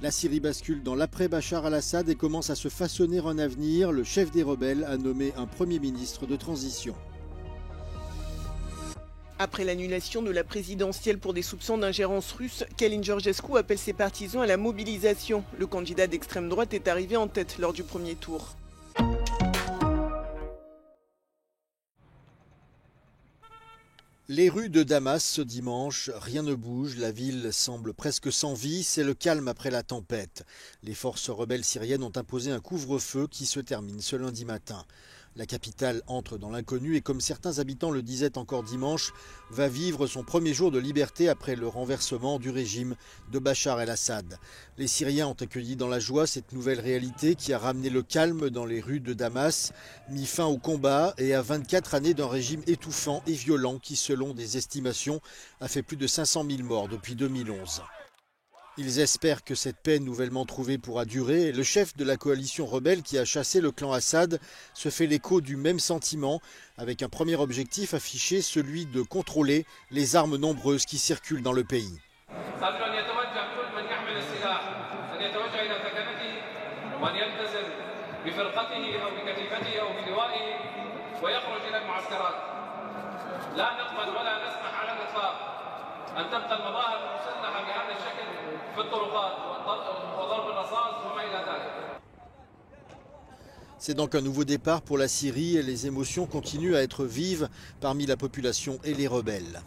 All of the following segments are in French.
La Syrie bascule dans l'après-Bachar al-Assad et commence à se façonner un avenir. Le chef des rebelles a nommé un Premier ministre de transition. Après l'annulation de la présidentielle pour des soupçons d'ingérence russe, Khalil Georgescu appelle ses partisans à la mobilisation. Le candidat d'extrême droite est arrivé en tête lors du premier tour. Les rues de Damas ce dimanche, rien ne bouge, la ville semble presque sans vie, c'est le calme après la tempête. Les forces rebelles syriennes ont imposé un couvre-feu qui se termine ce lundi matin. La capitale entre dans l'inconnu et comme certains habitants le disaient encore dimanche, va vivre son premier jour de liberté après le renversement du régime de Bachar el-Assad. Les Syriens ont accueilli dans la joie cette nouvelle réalité qui a ramené le calme dans les rues de Damas, mis fin au combat et à 24 années d'un régime étouffant et violent qui, selon des estimations, a fait plus de 500 000 morts depuis 2011. Ils espèrent que cette paix nouvellement trouvée pourra durer et le chef de la coalition rebelle qui a chassé le clan Assad se fait l'écho du même sentiment avec un premier objectif affiché, celui de contrôler les armes nombreuses qui circulent dans le pays. C'est donc un nouveau départ pour la Syrie et les émotions continuent à être vives parmi la population et les rebelles.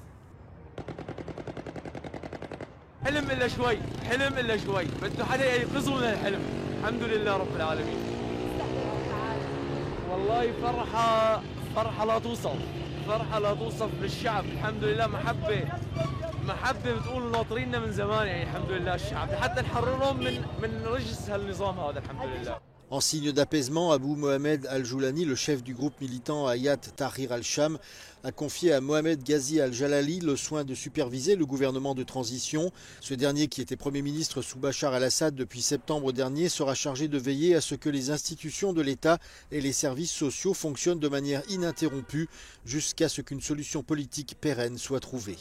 محبة بتقول ناطريننا من زمان يعني الحمد لله الشعب حتى نحررهم من رجس هالنظام هذا الحمد لله. En signe d'apaisement, Abou Mohamed al-Joulani, le chef du groupe militant Hayat Tahrir al-Sham, a confié à Mohamed Ghazi al-Jalali le soin de superviser le gouvernement de transition. Ce dernier, qui était Premier ministre sous Bachar al-Assad depuis septembre dernier, sera chargé de veiller à ce que les institutions de l'État et les services sociaux fonctionnent de manière ininterrompue jusqu'à ce qu'une solution politique pérenne soit trouvée.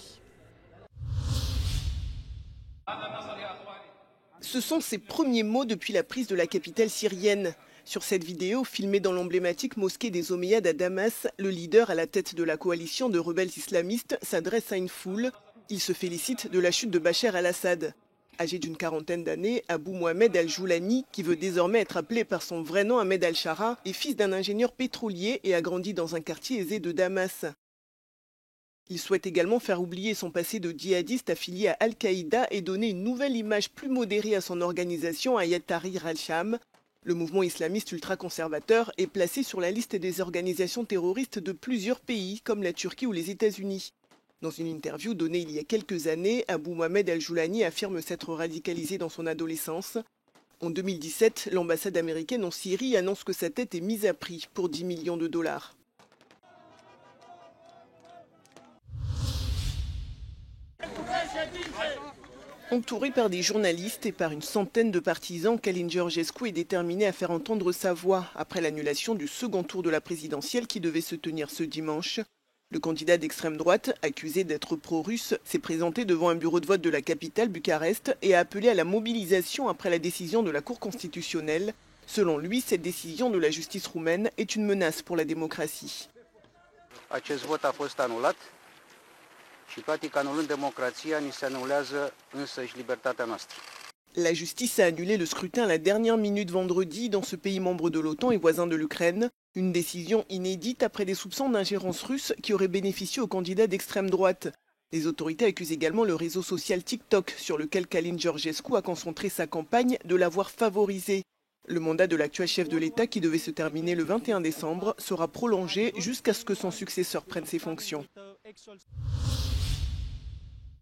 Ce sont ses premiers mots depuis la prise de la capitale syrienne. Sur cette vidéo, filmée dans l'emblématique mosquée des Omeyyades à Damas, le leader à la tête de la coalition de rebelles islamistes s'adresse à une foule. Il se félicite de la chute de Bachar al-Assad. Âgé d'une quarantaine d'années, Abou Mohamed al-Joulani, qui veut désormais être appelé par son vrai nom Ahmed al-Shara, est fils d'un ingénieur pétrolier et a grandi dans un quartier aisé de Damas. Il souhaite également faire oublier son passé de djihadiste affilié à Al-Qaïda et donner une nouvelle image plus modérée à son organisation Hayat Tahrir al-Sham. Le mouvement islamiste ultra-conservateur est placé sur la liste des organisations terroristes de plusieurs pays comme la Turquie ou les États-Unis. Dans une interview donnée il y a quelques années, Abou Mohamed al-Joulani affirme s'être radicalisé dans son adolescence. En 2017, l'ambassade américaine en Syrie annonce que sa tête est mise à prix pour 10 millions de dollars. Entouré par des journalistes et par une centaine de partisans, Khalil Georgescu est déterminé à faire entendre sa voix après l'annulation du second tour de la présidentielle qui devait se tenir ce dimanche. Le candidat d'extrême droite, accusé d'être pro-russe, s'est présenté devant un bureau de vote de la capitale, Bucarest, et a appelé à la mobilisation après la décision de la Cour constitutionnelle. Selon lui, cette décision de la justice roumaine est une menace pour la démocratie. La justice a annulé le scrutin à la dernière minute vendredi dans ce pays membre de l'OTAN et voisin de l'Ukraine. Une décision inédite après des soupçons d'ingérence russe qui auraient bénéficié aux candidats d'extrême droite. Les autorités accusent également le réseau social TikTok, sur lequel Khalil Georgescu a concentré sa campagne, de l'avoir favorisé. Le mandat de l'actuel chef de l'État, qui devait se terminer le 21 décembre, sera prolongé jusqu'à ce que son successeur prenne ses fonctions.